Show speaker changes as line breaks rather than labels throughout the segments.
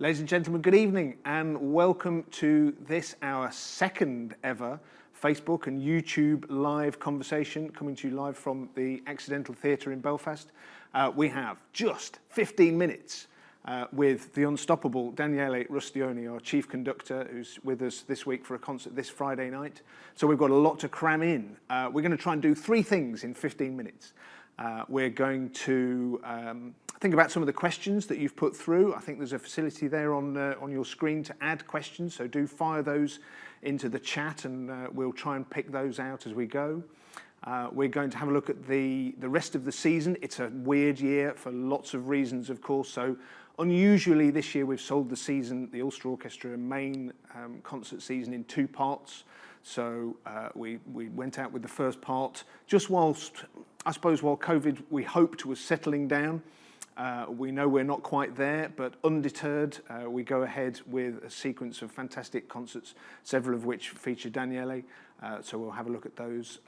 Ladies and gentlemen, good evening and welcome to this, our second ever Facebook and YouTube live conversation, coming to you live from the Accidental Theatre in Belfast. We have just 15 minutes with the unstoppable Daniele Rustioni, our chief conductor, who's with us this week for a concert this Friday night. So we've got a lot to cram in. We're going to try and do three things in 15 minutes. We're going to think about some of the questions that you've put through. I think there's a facility there on your screen to add questions, so do fire those into the chat and we'll try and pick those out as we go. We're going to have a look at the rest of the season. It's a weird year for lots of reasons, of course, so unusually this year we've sold the season, the Ulster Orchestra main concert season, in two parts. So we went out with the first part just whilst, I suppose, while COVID, we hoped, was settling down. We know we're not quite there, but undeterred, we go ahead with a sequence of fantastic concerts, several of which feature Daniele, so we'll have a look at those.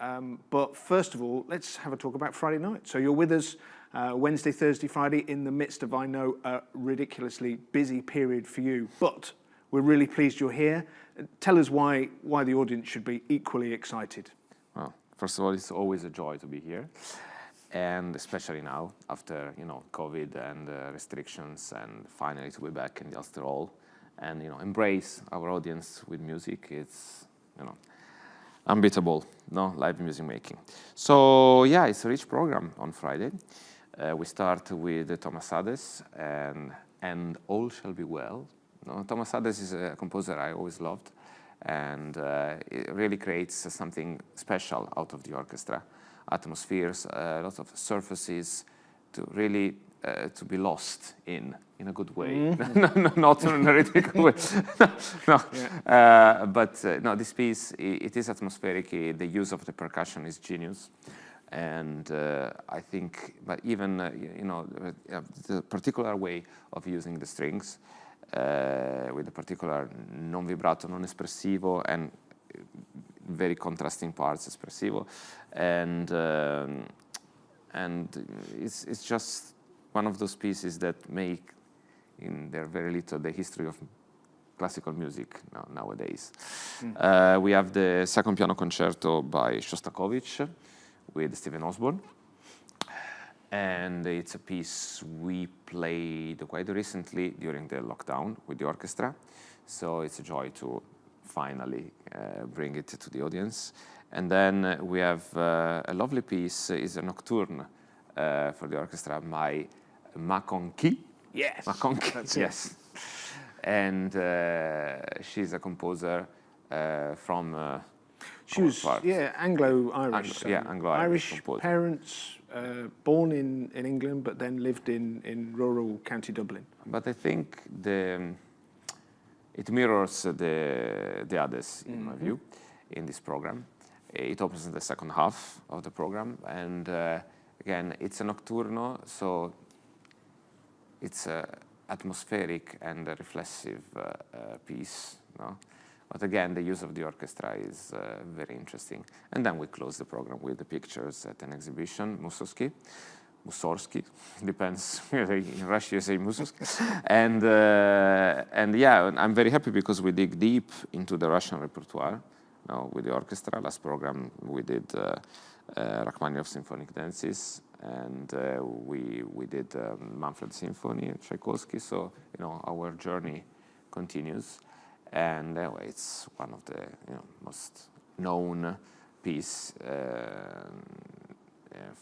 But first of all, let's have a talk about Friday night. So you're with us Wednesday, Thursday, Friday, in the midst of, I know, a ridiculously busy period for you, but we're really pleased you're here. Tell us why the audience should be equally excited.
Well, first of all, it's always a joy to be here. And especially now, after COVID and restrictions, and finally to be back in the Ulster Hall, and embrace our audience with music. It's unbeatable, live music making. So yeah, it's a rich program on Friday. We start with Thomas Hades and All Shall Be Well. Thomas Hades is a composer I always loved, and it really creates something special out of the orchestra. Atmospheres, lots of surfaces to really to be lost in a good way. Not in a analytical way. No, this piece, it is atmospheric. The use of the percussion is genius, and I think, but even the particular way of using the strings with the particular non vibrato, non espressivo, and very contrasting parts, espressivo, and it's just one of those pieces that make, in their very little, the history of classical music nowadays. We have the second piano concerto by Shostakovich with Stephen Osborne, and it's a piece we played quite recently during the lockdown with the orchestra, so it's a joy to finally bring it to the audience. And then we have a lovely piece, is a nocturne for the orchestra by McConkie.
Yes.
McConkie, yes. And she's a composer from
she was Anglo-Irish.
Anglo-Irish
Irish parents, born in England, but then lived in rural County Dublin.
But I think it mirrors the others, in my view, in this program. It opens in the second half of the program, and again, it's a nocturno, so it's a atmospheric and a reflexive piece. But again, the use of the orchestra is very interesting. And then we close the program with the pictures at an exhibition, Mussorgsky, depends. In Russia you say Mussorgsky. And yeah, I'm very happy because we dig deep into the Russian repertoire with the orchestra. Last program we did Rachmaninoff Symphonic Dances, and we did Manfred Symphony and Tchaikovsky. So our journey continues, and it's one of the most known piece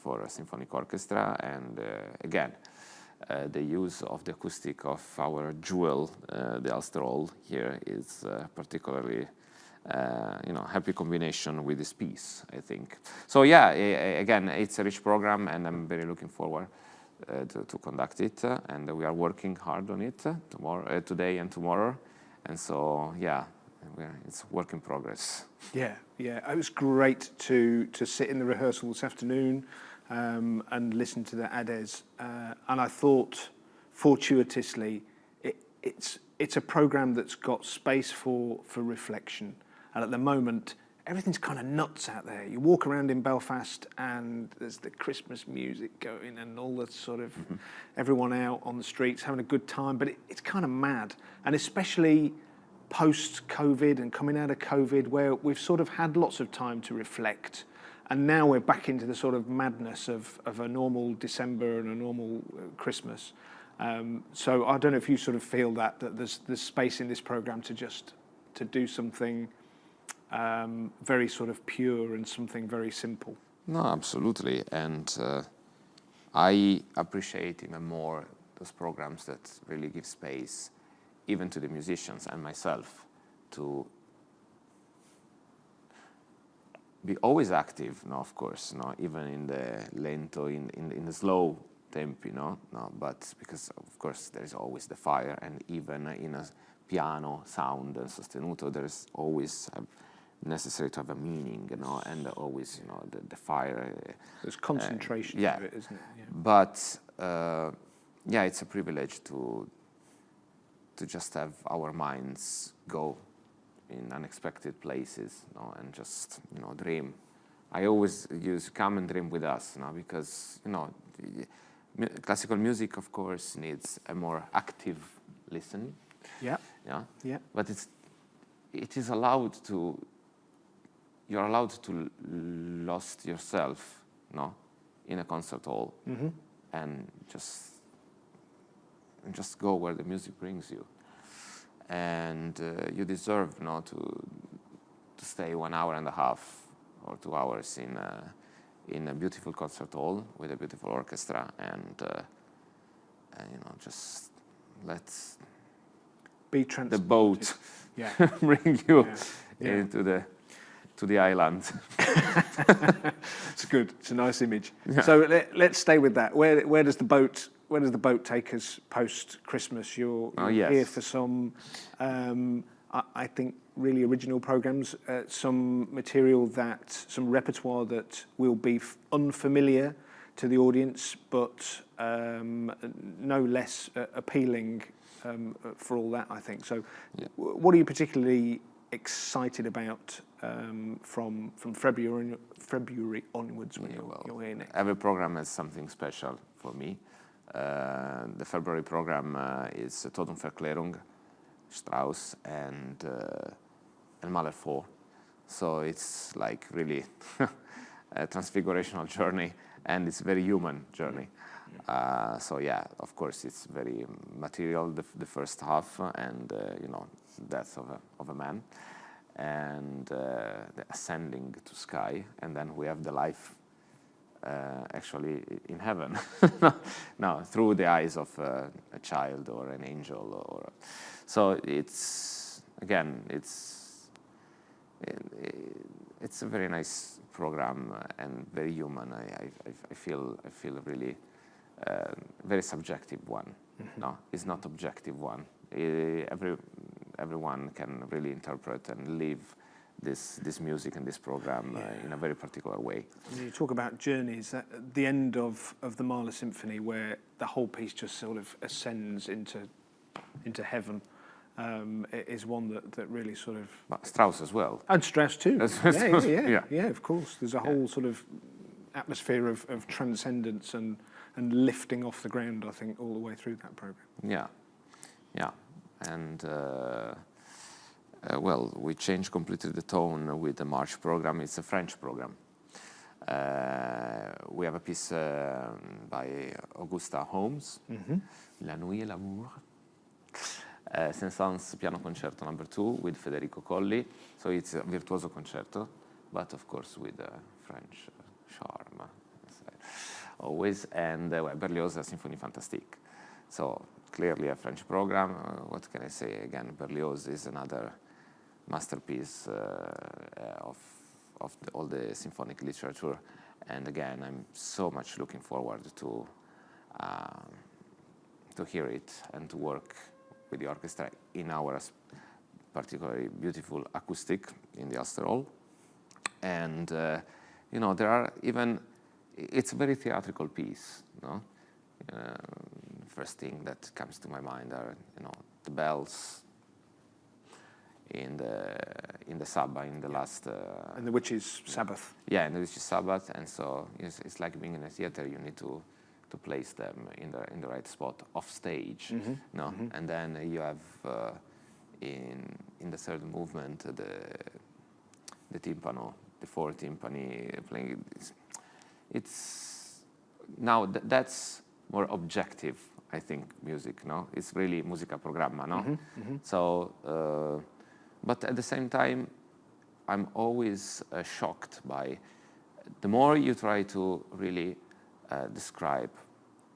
for a symphonic orchestra, and again, the use of the acoustic of our jewel, the Ulster Hall here, is particularly, happy combination with this piece, I think. So yeah, again, it's a rich program, and I'm very looking forward to conduct it, and we are working hard on it today and tomorrow, and so yeah. It's work in progress. Yeah.
It was great to sit in the rehearsal this afternoon and listen to the Hades. And I thought, fortuitously, it's a program that's got space for reflection. And at the moment, everything's kind of nuts out there. You walk around in Belfast and there's the Christmas music going and all the sort of everyone out on the streets having a good time, but it's kind of mad. And especially post-COVID and coming out of COVID, where we've sort of had lots of time to reflect, and now we're back into the sort of madness of a normal December and a normal Christmas. So I don't know if you sort of feel that there's space in this program to do something very sort of pure and something very simple.
No, absolutely. And I appreciate even more those programs that really give space even to the musicians and myself to be always active, no, of course, no, even in the lento, in the slow tempo, no, but because of course there is always the fire, and even in a piano sound and sostenuto, there is always necessary to have a meaning, you know, and always, you know, the fire.
There's concentration
yeah.
of it, isn't it? Yeah.
But yeah, it's a privilege to just have our minds go in unexpected places, you know, and just, you know, dream. I always use come and dream with us, you know, because, you know, classical music, of course, needs a more active listening.
Yeah.
Yeah.
Yeah.
But it is allowed to. You're allowed to lost yourself, no, in a concert hall, and just go where the music brings you, and you deserve, no, to stay 1 hour and a half or 2 hours in a beautiful concert hall with a beautiful orchestra, and you know, just let
Be
the boat
yeah.
bring you
Yeah.
into the island.
It's good. It's a nice image.
Yeah.
So let's stay with that. Where does the boat take us post Christmas? You're
yes.
here for some, I think, really original programs. Some material some repertoire that will be unfamiliar to the audience, but no less appealing for all that, I think. So,
Yeah.
What are you particularly excited about from February onwards when you're here next?
Every program has something special for me. The February program is Totenverklärung, Strauss, and Mahler 4. So it's like really a transfigurational journey, and it's a very human journey. So yeah, of course, it's very material, the first half, and you know, death of a man, and the ascending to sky, and then we have the life actually in heaven, now through the eyes of a child or an angel, or so it's again it's a very nice program and very human. I feel really very subjective one. No, it's not objective one. Everyone can really interpret and live this music and this program in a very particular way.
You talk about journeys. At the end of the Mahler Symphony, where the whole piece just sort of ascends into heaven, is one that really sort of.
But Strauss as well.
And Strauss too. Yeah, of course. There's a whole sort of atmosphere of transcendence and lifting off the ground, I think, all the way through that program.
Yeah, and well, we changed completely the tone with the March program. It's a French program. We have a piece by Augusta Holmes, La Nuit et l'Amour. Saint-Saëns Piano Concerto No. 2 with Federico Colli. So it's a virtuoso concerto, but of course with a French charm, always. And Berlioz, Symphonie Fantastique. So clearly a French program. What can I say? Again, Berlioz is another masterpiece of all the symphonic literature. And again, I'm so much looking forward to hear it and to work with the orchestra in our particularly beautiful acoustic in the Ulster Hall. And you know, there are even, it's a very theatrical piece, no? First thing that comes to my mind are, you know, the bells in the Sabbath, in the last.
And the Witches' Sabbath.
Yeah, in the Witches' Sabbath, and so it's like being in a theater. You need to place them in the right spot off stage, no, and then you have in the third movement the timpano, the four timpani playing. It's now that's more objective, I think, music. No, it's really musica programma. No, so but at the same time, I'm always shocked by the more you try to really describe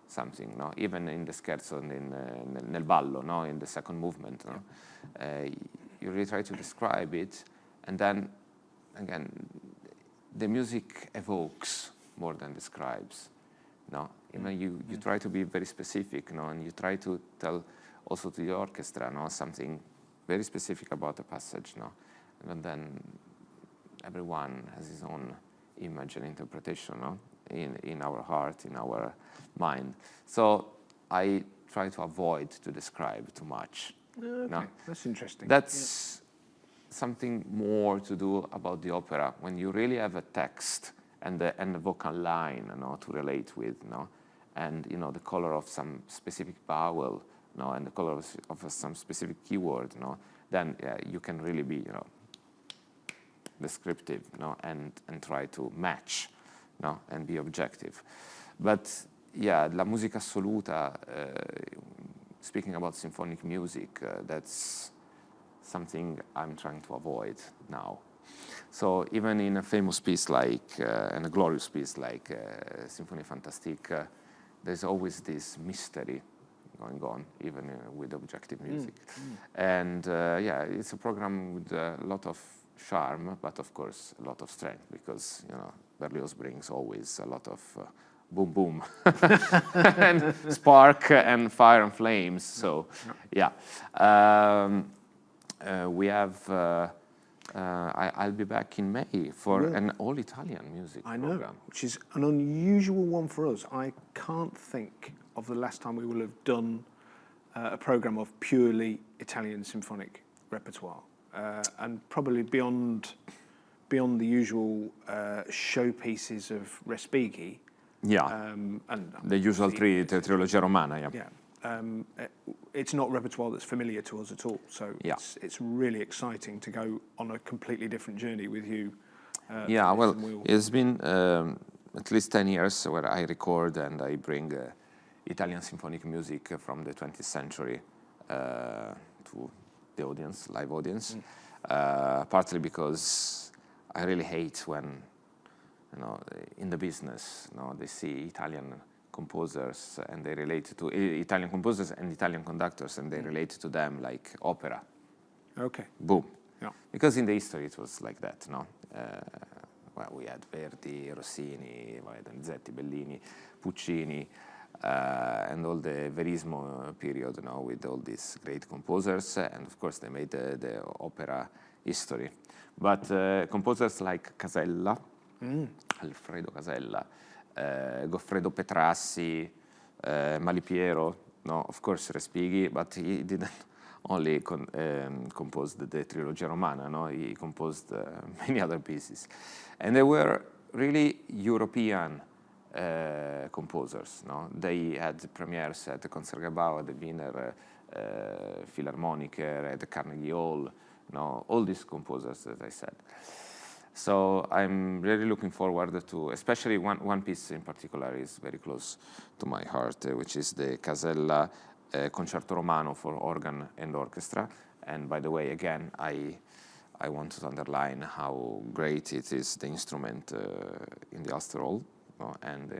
something, no? Even in the scherzo, nel ballo, no? In the second movement, no? You really try to describe it, and then again, the music evokes more than describes, no? Even you try to be very specific, no? And you try to tell also to the orchestra, no? Something very specific about the passage, no? And then everyone has his own image and interpretation, no? In our heart, in our mind. So I try to avoid to describe too much.
Okay,
no?
That's interesting.
That's something more to do about the opera when you really have a text and the vocal line, you know, to relate with, no? And you know the color of some specific vowel, no, and the color of some specific keyword, no. Then you can really be, you know, descriptive, no, and try to match, no, and be objective. But yeah, la musica assoluta, speaking about symphonic music, that's something I'm trying to avoid now. So even in a famous piece like, and a glorious piece like Symphonie Fantastique, there's always this mystery going on, even with objective music. And yeah, it's a program with a lot of charm, but of course a lot of strength, because you know Berlioz brings always a lot of boom boom and spark and fire and flames. So yeah, we have. I'll be back in May for an all-Italian music program.
Which is an unusual one for us. I can't think of the last time we will have done a program of purely Italian symphonic repertoire, and probably beyond the usual showpieces of Respighi.
Yeah,
and
the usual trilogia romana. Yeah.
Yeah. It's not repertoire that's familiar to us at all, so it's really exciting to go on a completely different journey with you.
Yeah, well, it's been at least 10 years where I record and I bring Italian symphonic music from the 20th century to the audience, live audience, partly because I really hate when, you know, in the business, you know, they see Italian composers and they relate to Italian composers and Italian conductors and they relate to them like opera.
Okay.
Boom.
Yeah.
Because in the history it was like that, no? Well, we had Verdi, Rossini, Donizetti, Bellini, Puccini, and all the Verismo period, you know, with all these great composers, and of course they made the opera history. But composers like Casella, Alfredo Casella, Goffredo Petrassi, Malipiero, no, of course Respighi, but he didn't only compose the Trilogia Romana, no, he composed many other pieces. And they were really European composers, no? They had premieres at the Concertgebouw, at the Wiener Philharmoniker, at the Carnegie Hall, no, all these composers that I said. So I'm really looking forward to, especially one piece in particular is very close to my heart, which is the Casella Concerto Romano for organ and orchestra. And by the way, again, I want to underline how great it is, the instrument in the Ulster Hall. And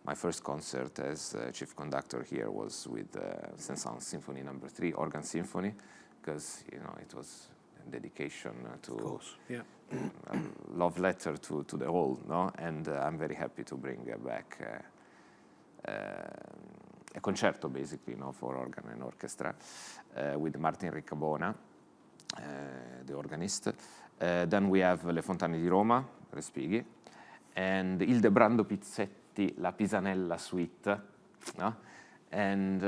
my first concert as chief conductor here was with Saint-Saëns Symphony No. 3, Organ Symphony, because you know it was a dedication to,
of course, yeah,
a love letter to the hall, no? And I'm very happy to bring back a concerto, basically, you know, for organ and orchestra with Martin Riccabona, the organist. Then we have Le Fontane di Roma, Respighi, and Ildebrando Pizzetti, La Pisanella Suite, no? And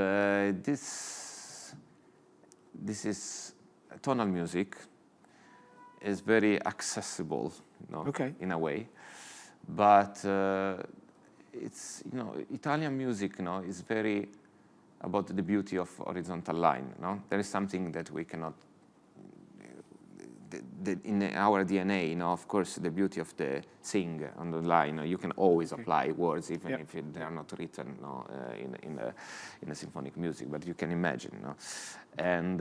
this is tonal music is very accessible,
Okay.
in a way. But it's, Italian music, is very about the beauty of horizontal line. There is something that we cannot. In our DNA, of course, the beauty of the sing on the line, you can always apply words, even if they are not written in a symphonic music, but you can imagine. And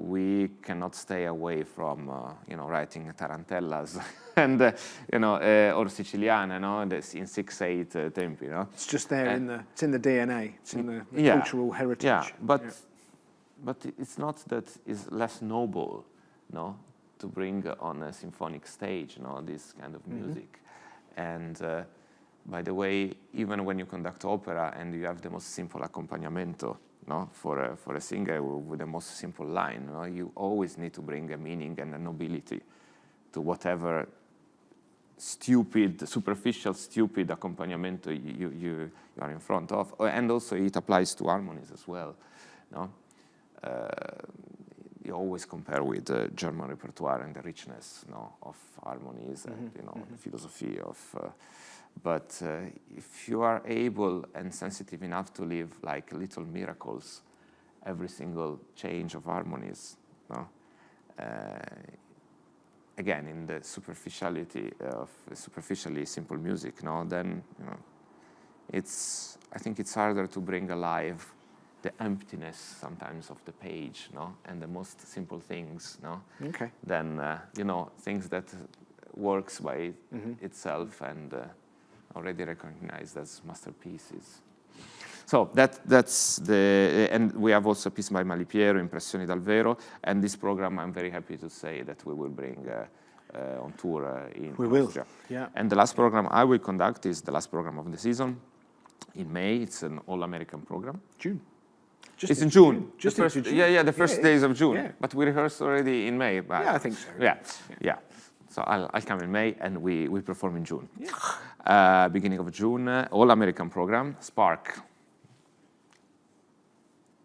we cannot stay away from, writing tarantellas and, or Siciliana, in 6/8 tempi.
It's just there it's in the DNA, it's in the cultural heritage.
Yeah, but it's not that it's less noble, to bring on a symphonic stage, this kind of music. And by the way, even when you conduct opera and you have the most simple accompagnamento, for a singer with the most simple line, you always need to bring a meaning and a nobility to whatever superficial, stupid accompagnamento you are in front of. And also it applies to harmonies as well, you always compare with the German repertoire and the richness, of harmonies and the philosophy of. But if you are able and sensitive enough to live like little miracles, every single change of harmonies, again in the superficiality of superficially simple music, then I think it's harder to bring alive the emptiness sometimes of the page, and the most simple things, than things that works by itself and already recognized as masterpieces. So that's and we have also a piece by Malipiero, Impressioni dal Vero, and this program I'm very happy to say that we will bring on tour in Austria.
Yeah.
And the last program I will conduct is the last program of the season in May. It's an all-American program.
June.
It's in June.
Just
the first,
into June.
the first days of June.
Yeah.
But we rehearsed already in May.
Yeah, I think so.
Yeah. So I'll come in May and we perform in June. Yeah. Beginning of June, all-American program, Spark.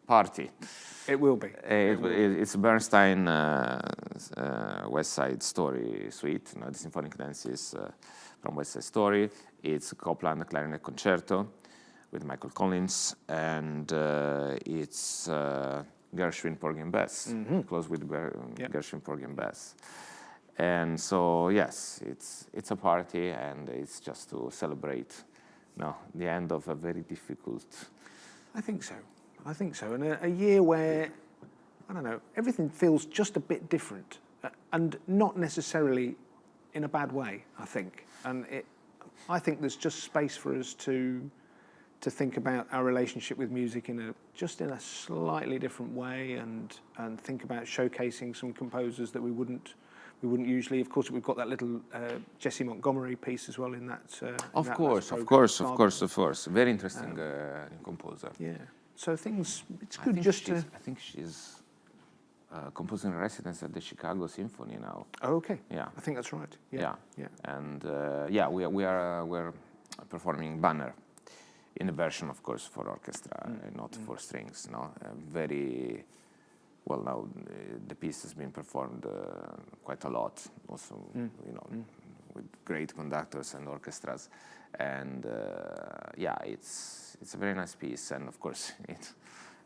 Party.
It will be.
It's Bernstein West Side Story Suite, the symphonic dances from West Side Story. It's Copland Clarinet Concerto with Michael Collins, and it's Gershwin Porgy and Bess, close with Gershwin Porgy and Bess. And so yes, it's a party, and it's just to celebrate the end of a very difficult.
I think so. And a year where, I don't know, everything feels just a bit different, and not necessarily in a bad way, I think. And I think there's just space for us to think about our relationship with music in a slightly different way, and think about showcasing some composers that we wouldn't usually. Of course, we've got that little Jesse Montgomery piece as well in that.
Of course. Very interesting composer.
Yeah. So it's
I
good
think she's composing in residence at the Chicago Symphony now.
Oh, okay.
Yeah.
I think that's right. Yeah.
And we're performing Banner in a version, of course, for orchestra, not for strings. Very well now. The piece has been performed quite a lot, also with great conductors and orchestras, and it's a very nice piece, and of course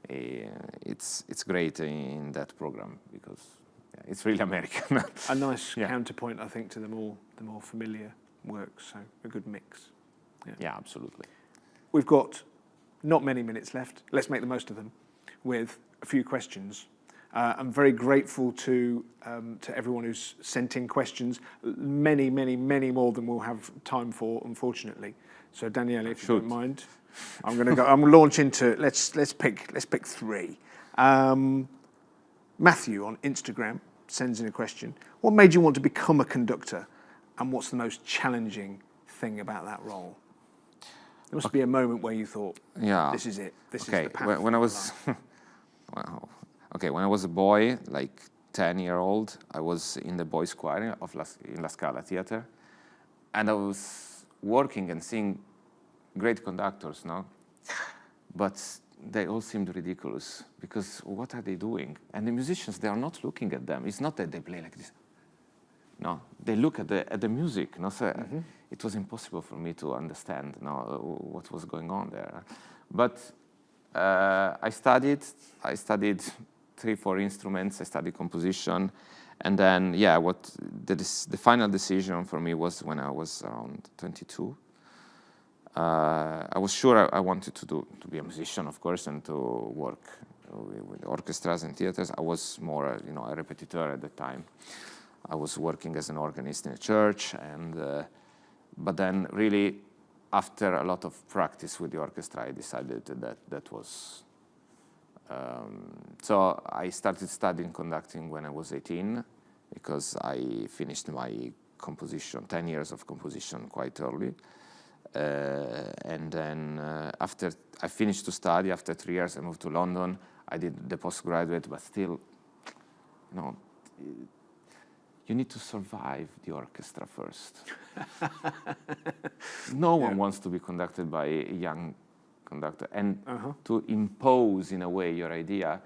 it's great in that program because it's really American.
A nice counterpoint, I think, to the more familiar works. So a good mix.
Yeah, absolutely.
We've got not many minutes left. Let's make the most of them with a few questions. I'm very grateful to everyone who's sent in questions. Many more than we'll have time for, unfortunately. So Daniele, if you don't mind, I'm going to go. I'm launch into. Let's pick three. Matthew on Instagram sends in a question. What made you want to become a conductor, and what's the most challenging thing about that role? There must be a moment where you thought, this is it. This is the path.
When I was, wow. Okay, when I was a boy, like 10-year-old, I was in the boys' choir in La Scala Theatre, and I was working and seeing great conductors, but they all seemed ridiculous, because what are they doing? And the musicians, they are not looking at them. It's not that they play like this. No, they look at the music. No, so it was impossible for me to understand, what was going on there. But I studied 3-4 instruments. I studied composition, and then the final decision for me was when I was around 22. I was sure I wanted to be a musician, of course, and to work with orchestras and theaters. I was more, a repetiteur at the time. I was working as an organist in a church, and but then really, after a lot of practice with the orchestra, I decided that was. So I started studying conducting when I was 18, because I finished my composition, 10 years of composition, quite early. And then after I finished to study, after 3 years, I moved to London. I did the postgraduate, but still, you need to survive the orchestra first. No one wants to be conducted by a young conductor. And to impose, in a way, your idea,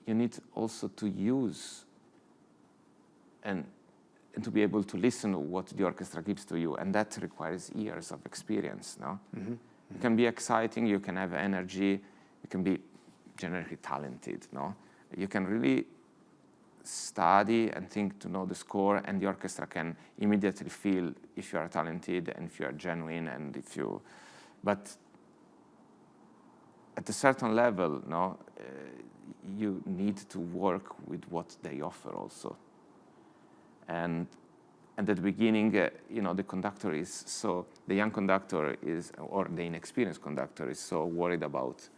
you need also to use and to be able to listen to what the orchestra gives to you. And that requires years of experience, no? It can be exciting, you can have energy, you can be generally talented, no? You can really study and think to know the score, and the orchestra can immediately feel if you are talented and if you are genuine, and if you. But at a certain level, you need to work with what they offer also. And at the beginning, the conductor is so, the young conductor is, or the inexperienced conductor is so worried about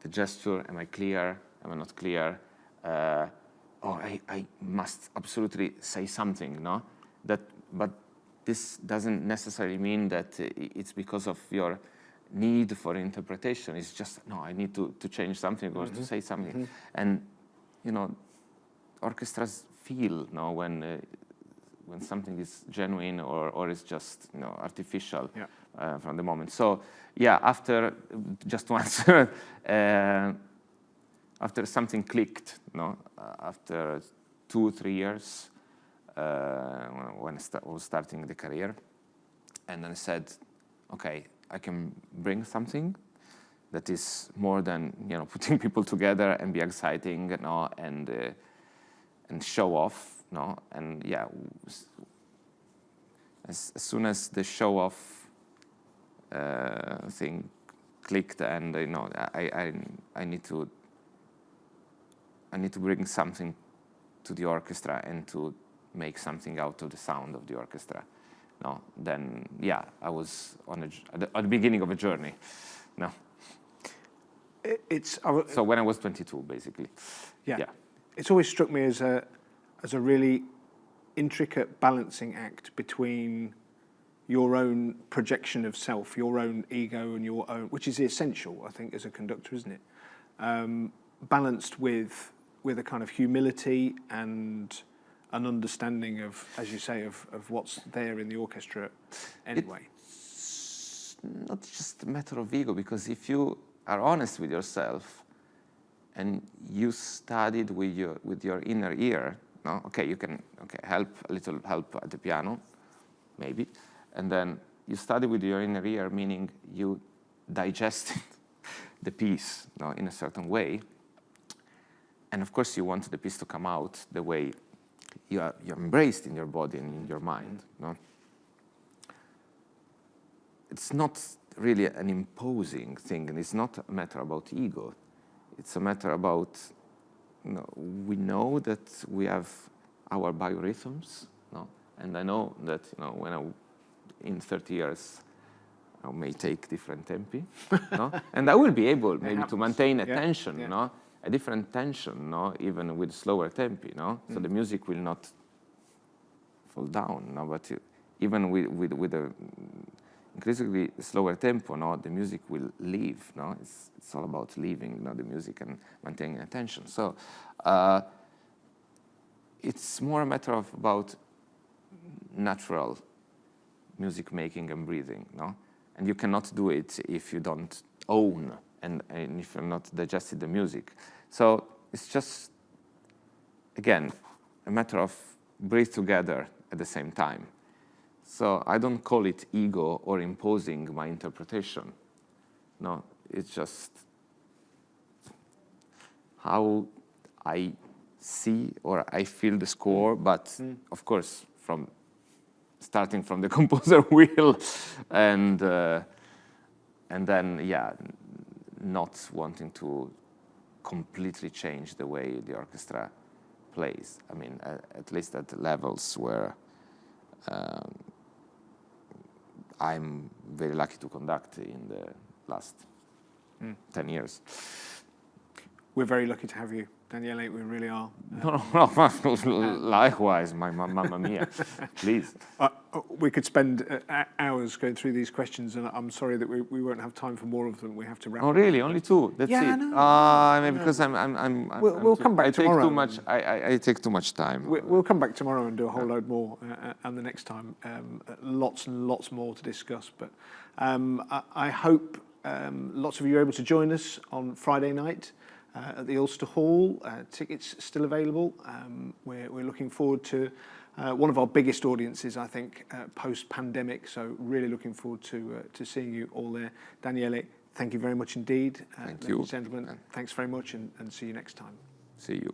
the gesture. Am I clear? Am I not clear? I must absolutely say something, no? But this doesn't necessarily mean that it's because of your need for interpretation. It's just, no, I need to change something or to say something. And, orchestras feel, when something is genuine or is just, artificial from the moment. So, after just once, after something clicked, after 2-3 years, when I was starting the career, and then I said, okay, I can bring something that is more than putting people together and be exciting, and show off, and as soon as the show off thing clicked, and I need to bring something to the orchestra and to make something out of the sound of the orchestra. Then I was at the beginning of a journey. So when I was 22, basically. Yeah.
It's always struck me as a really intricate balancing act between your own projection of self, your own ego, and your own, which is essential, I think, as a conductor, isn't it? Balanced with a kind of humility and an understanding of, as you say, of what's there in the orchestra anyway.
It's not just a matter of ego, because if you are honest with yourself and you studied with your inner ear, you can help at the piano, maybe, and then you study with your inner ear, meaning you digested the piece, in a certain way, and of course you want the piece to come out the way you're embraced in your body and in your mind. It's not really an imposing thing, and it's not a matter about ego. It's a matter about, we know that we have our biorhythms, and I know that, when in 30 years, I may take different tempi, and I will be able maybe to maintain a tension, a different tension, even with slower tempi, so the music will not fall down, but even with a increasingly slower tempo, the music will leave, it's all about leaving, the music and maintaining attention. So it's more a matter of about natural music making and breathing, and you cannot do it if you don't own and if you're not digesting the music. So it's just, again, a matter of breathe together at the same time. So I don't call it ego or imposing my interpretation. No, it's just how I see or I feel the score, but of course, starting from the composer wheel, and then not wanting to completely change the way the orchestra plays. I mean, at least at the levels where I'm very lucky to conduct in the last 10 years.
We're very lucky to have you, Daniele. We really are.
No. Likewise, my mamma mia. Please.
We could spend hours going through these questions, and I'm sorry that we won't have time for more of them. We have to wrap.
Oh, really? Only two? That's it?
No.
I mean, because
We'll come back tomorrow.
I take too much time.
We'll come back tomorrow and do a whole load more, and the next time, lots and lots more to discuss. But I hope lots of you are able to join us on Friday night at the Ulster Hall. Tickets still available. We're looking forward to one of our biggest audiences, I think, post-pandemic. So really looking forward to seeing you all there. Daniele, thank you very much indeed.
Thank you.
Ladies and gentlemen, thanks very much, and see you next time.
See you.